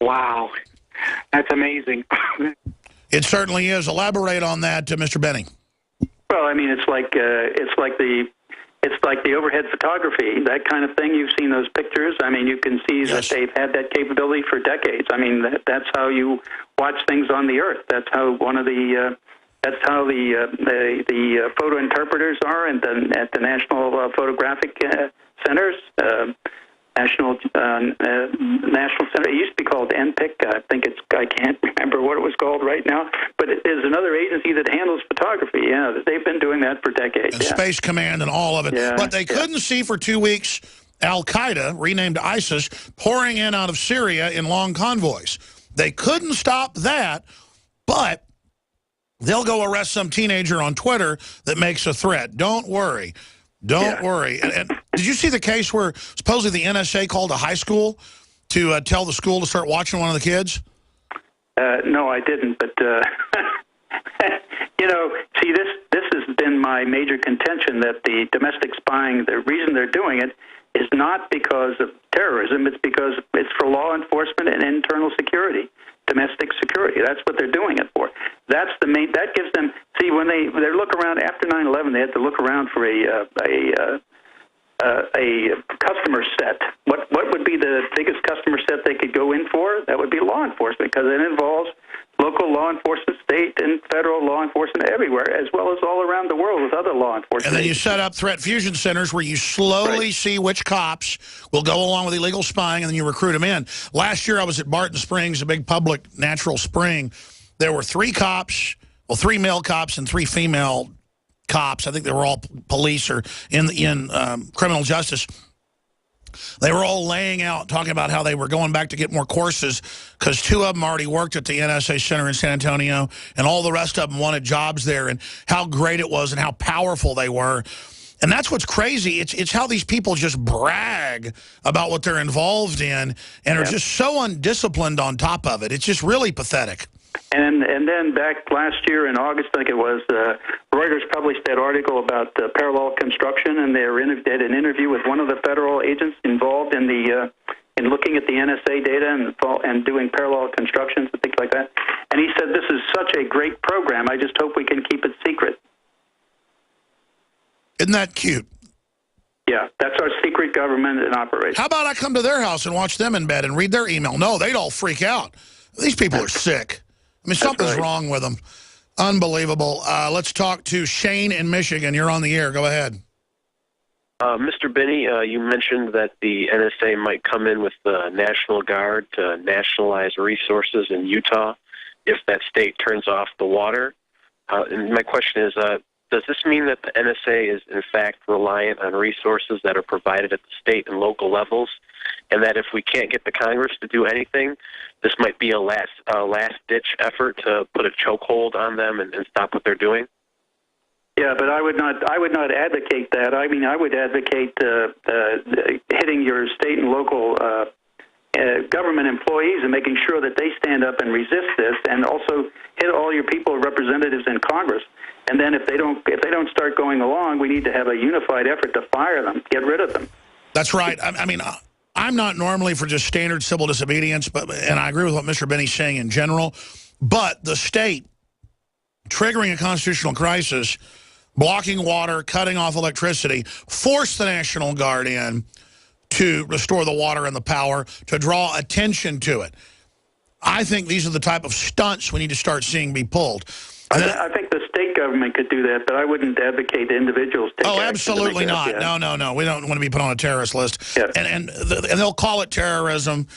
Wow, that's amazing. It certainly is. Elaborate on that, Mr. Benny. Well, I mean, it's like the overhead photography, that kind of thing. You've seen those pictures. I mean, you can see that they've had that capability for decades. I mean, that's how you watch things on the Earth. That's how the photo interpreters are, and at the National Photographic Centers. National Center. It used to be called NPIC. I can't remember what it was called right now. But it is another agency that handles photography. Yeah, they've been doing that for decades. And Space Command and all of it. Yeah, but they couldn't see for 2 weeks Al-Qaeda, renamed ISIS, pouring in out of Syria in long convoys. They couldn't stop that, but they'll go arrest some teenager on Twitter that makes a threat. Don't worry. Don't worry. And did you see the case where supposedly the NSA called a high school to tell the school to start watching one of the kids? No, I didn't. But, see, this has been my major contention, that the domestic spying, the reason they're doing it is not because of terrorism. It's because it's for law enforcement and internal security. Domestic security. That's what they're doing it for. That gives them, see, when they look around after 9/11, they had to look around for a customer set. What would be the biggest customer set they could go in for? That would be law enforcement, because it involves local law enforcement, state and federal law enforcement everywhere, as well as all around the world with other law enforcement. And then you set up threat fusion centers where you slowly see which cops will go along with illegal spying, and then you recruit them in. Last year I was at Barton Springs, a big public natural spring. There were 3 cops, well, 3 male cops and 3 female cops. I think they were all police or in criminal justice. They were all laying out, talking about how they were going back to get more courses because 2 of them already worked at the NSA Center in San Antonio, and all the rest of them wanted jobs there, and how great it was and how powerful they were. And that's what's crazy. It's how these people just brag about what they're involved in and are just so undisciplined on top of it. It's just really pathetic. And then back last year in August, I think it was, Reuters published that article about parallel construction, and they did an interview with one of the federal agents involved in in looking at the NSA data and doing parallel constructions and things like that. And he said, "This is such a great program. I just hope we can keep it secret." Isn't that cute? Yeah, that's our secret government in operation. How about I come to their house and watch them in bed and read their email? No, they'd all freak out. These people are sick. I mean, something's wrong with them. Unbelievable. Let's talk to Shane in Michigan. You're on the air. Go ahead. Mr. Binney, you mentioned that the NSA might come in with the National Guard to nationalize resources in Utah if that state turns off the water. And my question is, does this mean that the NSA is, in fact, reliant on resources that are provided at the state and local levels, and that if we can't get the Congress to do anything, this might be a last-ditch effort to put a chokehold on them and stop what they're doing? Yeah, but I would not advocate that. I mean, I would advocate hitting your state and local government employees and making sure that they stand up and resist this, and also hit all your people, representatives in Congress. And then if they don't start going along, we need to have a unified effort to fire them, get rid of them. That's right. I mean, I'm not normally for just standard civil disobedience, and I agree with what Mr. Binney's saying in general, but the state triggering a constitutional crisis, blocking water, cutting off electricity, force the National Guard in to restore the water and the power, to draw attention to it. I think these are the type of stunts we need to start seeing be pulled. I think the state government could do that, but I wouldn't advocate individuals take action. Oh, absolutely not. Yeah. No. We don't want to be put on a terrorist list. Yeah. And they'll call it terrorism. In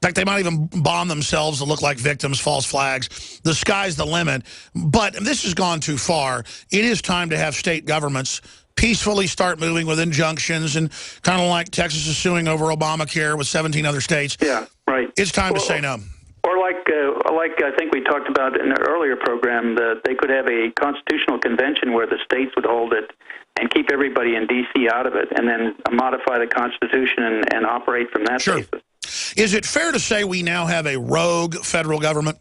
fact, they might even bomb themselves to look like victims, false flags. The sky's the limit. But this has gone too far. It is time to have state governments peacefully start moving with injunctions, and kind of like Texas is suing over Obamacare with 17 other states. Yeah, right. It's time to say no. Or like I think we talked about in an earlier program, that they could have a constitutional convention where the states would hold it and keep everybody in D.C. out of it, and then modify the Constitution and operate from that basis. Is it fair to say we now have a rogue federal government?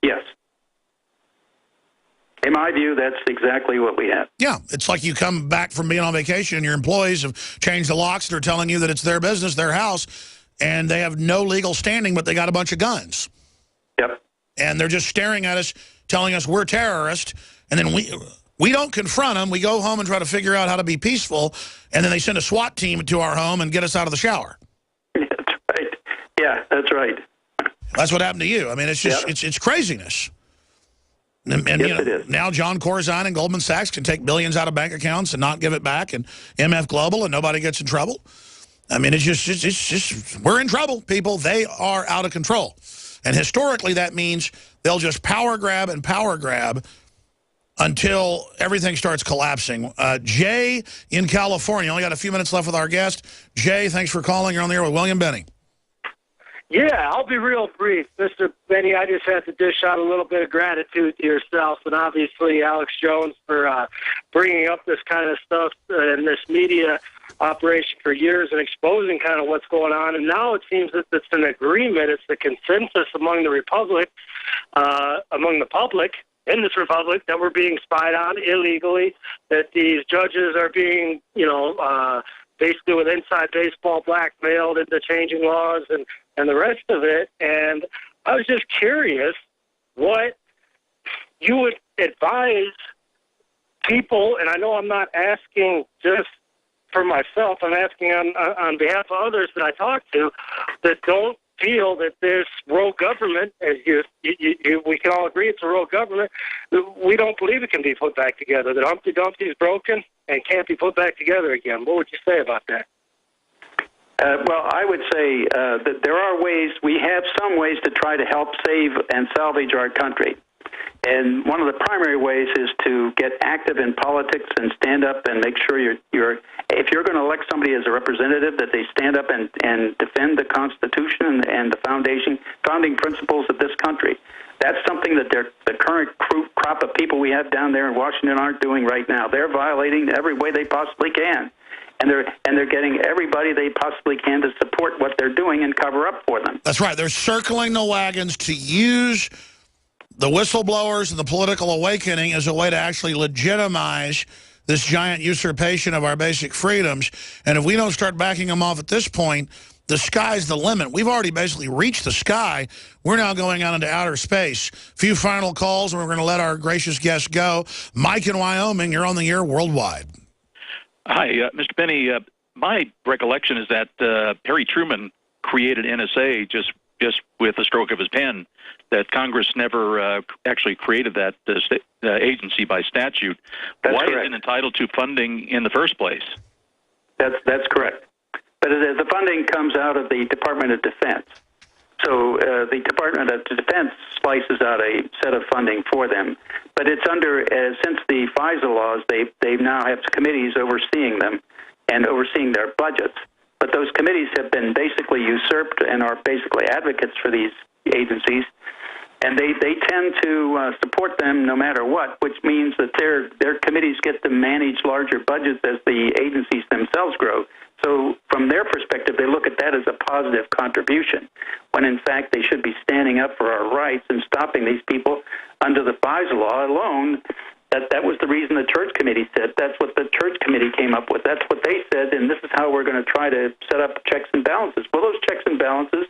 Yes. In my view, that's exactly what we have. Yeah, it's like you come back from being on vacation and your employees have changed the locks and are telling you that it's their business, their house, and they have no legal standing, but they got a bunch of guns. Yep. And they're just staring at us, telling us we're terrorists, and then we don't confront them. We go home and try to figure out how to be peaceful, and then they send a SWAT team to our home and get us out of the shower. That's right. Yeah, that's right. That's what happened to you. I mean, it's just it's craziness. And Yes, you know, it is. now John Corzine and Goldman Sachs can take billions out of bank accounts and not give it back, and MF Global, and nobody gets in trouble. I mean, it's just we're in trouble, people. They are out of control. And historically, that means they'll just power grab and power grab until everything starts collapsing. Jay in California, only got a few minutes left with our guest. Jay, thanks for calling. You're on the air with William Benny. Yeah, I'll be real brief. Mr. Benny, I just have to dish out a little bit of gratitude to yourself and obviously Alex Jones for bringing up this kind of stuff and this media operation for years and exposing kind of what's going on. And now it seems that it's an agreement. It's the consensus among the republic, among the public in this republic, that we're being spied on illegally, that these judges are being, basically with inside baseball blackmailed into changing laws and the rest of it. And I was just curious what you would advise people, and I know I'm not asking just for myself, I'm asking on behalf of others that I talk to that don't feel that this rogue government, as we can all agree it's a rogue government, we don't believe it can be put back together, that Humpty Dumpty is broken and can't be put back together again. What would you say about that? Well, I would say that there are ways, we have some ways to try to help save and salvage our country. And one of the primary ways is to get active in politics and stand up and make sure if you're going to elect somebody as a representative, that they stand up and defend the Constitution and the founding principles of this country. That's something that the current crop of people we have down there in Washington aren't doing right now. They're violating every way they possibly can. And they're getting everybody they possibly can to support what they're doing and cover up for them. That's right. They're circling the wagons to use the whistleblowers and the political awakening as a way to actually legitimize this giant usurpation of our basic freedoms. And if we don't start backing them off at this point, the sky's the limit. We've already basically reached the sky. We're now going out into outer space. Few final calls, and we're going to let our gracious guest go. Mike in Wyoming, you're on the air worldwide. Hi, Mr. Benny. My recollection is that Harry Truman created NSA just with a stroke of his pen, that Congress never actually created that agency by statute. That's Why correct. is it entitled to funding in the first place? That's correct. But the funding comes out of the Department of Defense. So the Department of Defense slices out a set of funding for them. But it's under, since the FISA laws, they now have committees overseeing them and overseeing their budgets. But those committees have been basically usurped and are basically advocates for these agencies. And they tend to support them no matter what, which means that their committees get to manage larger budgets as the agencies themselves grow. So from their perspective, they look at that as a positive contribution, when in fact they should be standing up for our rights and stopping these people under the FISA law alone. That was the reason the Church Committee said. That's what the Church Committee came up with. That's what they said, and this is how we're going to try to set up checks and balances. Well, those checks and balances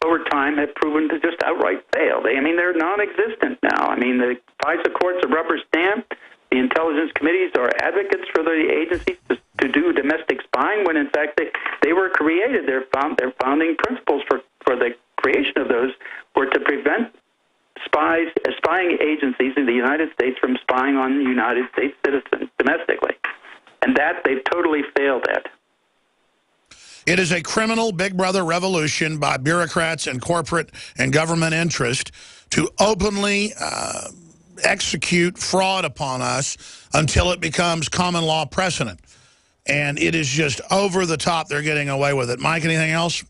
over time have proven to just outright fail. They're non-existent now. The FISA court's a rubber stamp. The intelligence committees are advocates for the agencies to do domestic spying, when in fact they were created. Their founding principles for the creation of those were to prevent spying agencies in the United States from spying on United States citizens domestically. And that they've totally failed at. It is a criminal Big Brother revolution by bureaucrats and corporate and government interest to openly execute fraud upon us until it becomes common law precedent. And it is just over the top. They're getting away with it. Mike, anything else?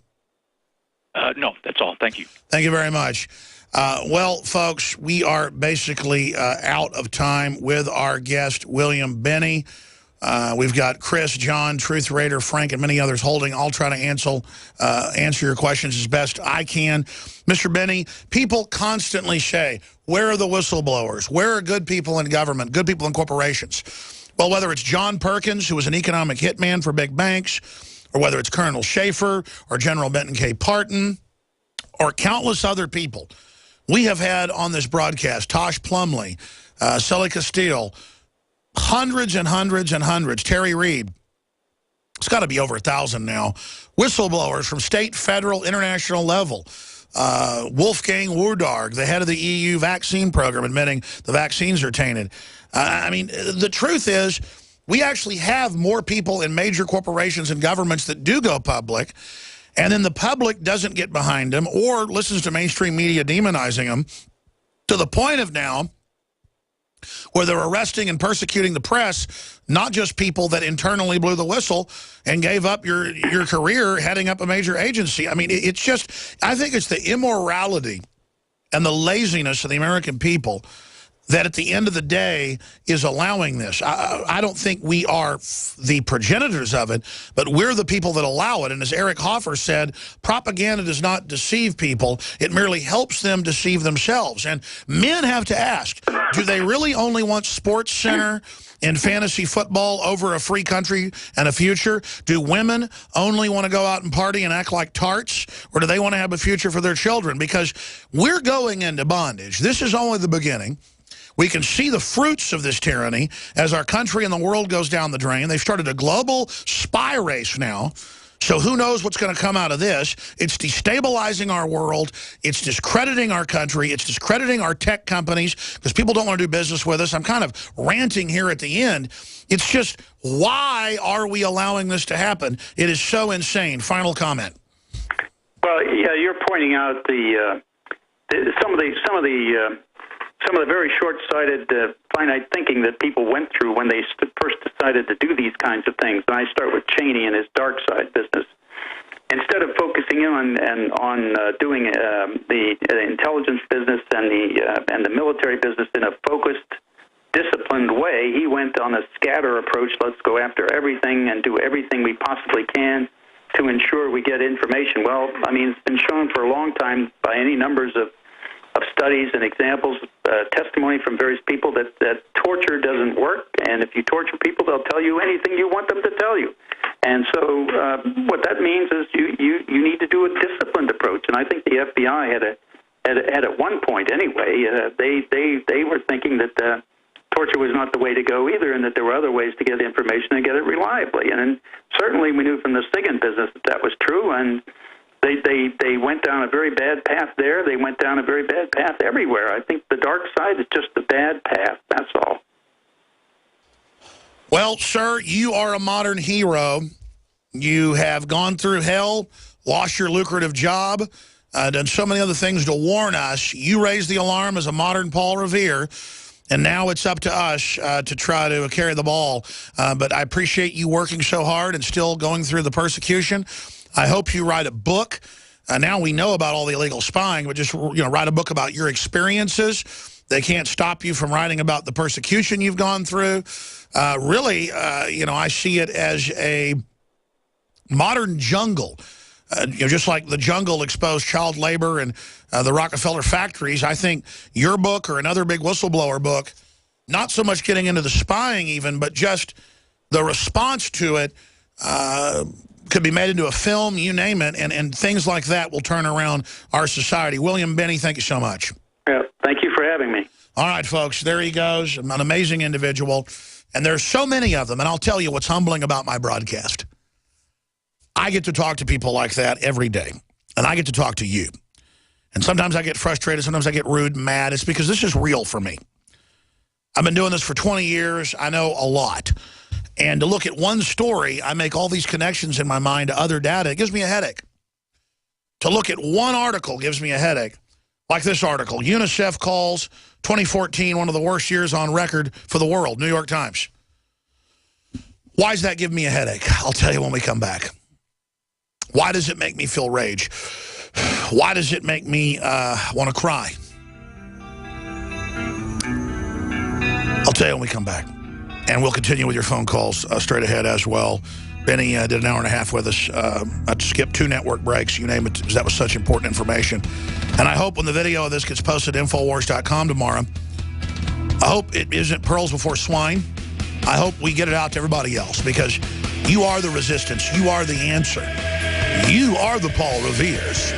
No, that's all. Thank you. Thank you very much. Well, folks, we are basically out of time with our guest, William Benny. We've got Chris, John, Truth Raider, Frank, and many others holding. I'll try to answer your questions as best I can. Mr. Benny, people constantly say, where are the whistleblowers? Where are good people in government, good people in corporations? Well, whether it's John Perkins, who was an economic hitman for big banks, or whether it's Colonel Schaefer or General Benton K. Parton or countless other people we have had on this broadcast, Tosh Plumley, Sully Castile, hundreds and hundreds and hundreds, Terry Reid, it's got to be over 1,000 now, whistleblowers from state, federal, international level. Wolfgang Wodarg, the head of the EU vaccine program, admitting the vaccines are tainted. I mean, the truth is, we actually have more people in major corporations and governments that do go public, and then the public doesn't get behind them or listens to mainstream media demonizing them to the point of now where they're arresting and persecuting the press, not just people that internally blew the whistle and gave up your career heading up a major agency. I mean, it's just, I think it's the immorality and the laziness of the American people that at the end of the day is allowing this. I don't think we are the progenitors of it, but we're the people that allow it. And as Eric Hoffer said, propaganda does not deceive people. It merely helps them deceive themselves. And men have to ask, do they really only want Sports Center and fantasy football over a free country and a future? Do women only want to go out and party and act like tarts? Or do they want to have a future for their children? Because we're going into bondage. This is only the beginning. We can see the fruits of this tyranny as our country and the world goes down the drain. They've started a global spy race now. So who knows what's going to come out of this? It's destabilizing our world. It's discrediting our country. It's discrediting our tech companies because people don't want to do business with us. I'm kind of ranting here at the end. It's just, why are we allowing this to happen? It is so insane. Final comment. Well, yeah, you're pointing out some of the very short-sighted, finite thinking that people went through when they first decided to do these kinds of things. And I start with Cheney and his dark side business. Instead of focusing in on doing the intelligence business and the military business in a focused, disciplined way, he went on a scatter approach. Let's go after everything and do everything we possibly can to ensure we get information. Well, I mean, it's been shown for a long time by any numbers of studies and examples, testimony from various people that torture doesn't work, and if you torture people, they'll tell you anything you want them to tell you. And so what that means is you need to do a disciplined approach, and I think the FBI had at one point anyway, they were thinking that torture was not the way to go either, and that there were other ways to get information and get it reliably. And certainly we knew from the SIGINT business that was true, and they went down a very bad path there. They went down a very bad path everywhere. I think the dark side is just the bad path. That's all. Well, sir, you are a modern hero. You have gone through hell, lost your lucrative job, done so many other things to warn us. You raised the alarm as a modern Paul Revere, and now it's up to us to try to carry the ball. But I appreciate you working so hard and still going through the persecution. I hope you write a book. Now we know about all the illegal spying, but just write a book about your experiences. They can't stop you from writing about the persecution you've gone through. Really, I see it as a modern jungle. Just like the jungle exposed child labor and the Rockefeller factories, I think your book or another big whistleblower book, not so much getting into the spying even, but just the response to it, could be made into a film, you name it, and things like that will turn around our society. William Binney, thank you so much. Yeah, thank you for having me. All right, folks, there he goes, an amazing individual. And there's so many of them, and I'll tell you what's humbling about my broadcast. I get to talk to people like that every day, and I get to talk to you. And sometimes I get frustrated, sometimes I get rude and mad. It's because this is real for me. I've been doing this for 20 years. I know a lot. And to look at one story, I make all these connections in my mind to other data. It gives me a headache. To look at one article gives me a headache. Like this article, UNICEF calls 2014 one of the worst years on record for the world, New York Times. Why does that give me a headache? I'll tell you when we come back. Why does it make me feel rage? Why does it make me want to cry? I'll tell you when we come back. And we'll continue with your phone calls straight ahead as well. Benny did an hour and a half with us. I skipped 2 network breaks, you name it, because that was such important information. And I hope when the video of this gets posted to Infowars.com tomorrow, I hope it isn't pearls before swine. I hope we get it out to everybody else, because You are the resistance. You are the answer. You are the Paul Revere's.